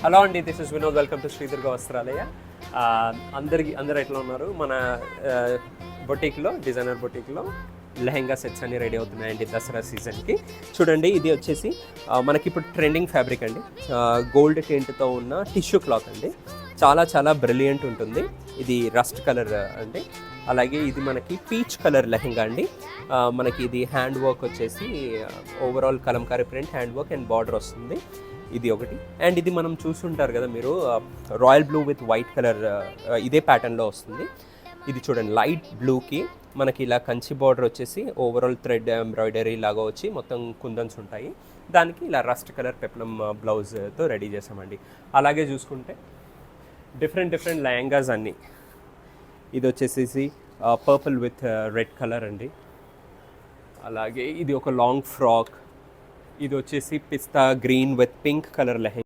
Hello అండి, this is Vinod. Welcome to Sridurga Vastralaya. అందరూ ఎట్లా ఉన్నారు? మన బొటీక్లో, డిజైనర్ బొటీక్లో లెహెంగా సెట్స్ అన్ని రెడీ అవుతున్నాయండి దసరా సీజన్కి. చూడండి, ఇది వచ్చేసి మనకి ఇప్పుడు ట్రెండింగ్ ఫ్యాబ్రిక్ అండి. గోల్డ్ టింట్తో ఉన్న టిష్యూ క్లాత్ అండి. చాలా చాలా బ్రిలియంట్ ఉంటుంది. ఇది రస్ట్ కలర్ అండి. అలాగే ఇది మనకి పీచ్ కలర్ లెహెంగా అండి. మనకి ఇది హ్యాండ్ వర్క్ వచ్చేసి overall Kalamkari print, hand work and border వస్తుంది. ఇది ఒకటి. అండ్ ఇది మనం చూస్తుంటారు కదా మీరు, royal blue with white colour ఇదే ప్యాటర్న్లో వస్తుంది. ఇది చూడండి, లైట్ బ్లూకి మనకి ఇలా కంచి బార్డర్ వచ్చేసి ఓవరాల్ థ్రెడ్ ఎంబ్రాయిడరీ లాగా వచ్చి మొత్తం కుందన్స్ ఉంటాయి. దానికి ఇలా రస్ట్ కలర్ పెప్లం బ్లౌజ్తో రెడీ చేసామండి. అలాగే చూసుకుంటే డిఫరెంట్ లెహంగాస్ అన్నీ. ఇది వచ్చేసి పర్పుల్ విత్ రెడ్ కలర్ అండి. అలాగే ఇది ఒక లాంగ్ ఫ్రాక్. ఇది వచ్చేసి pista green with pink colour lehenga.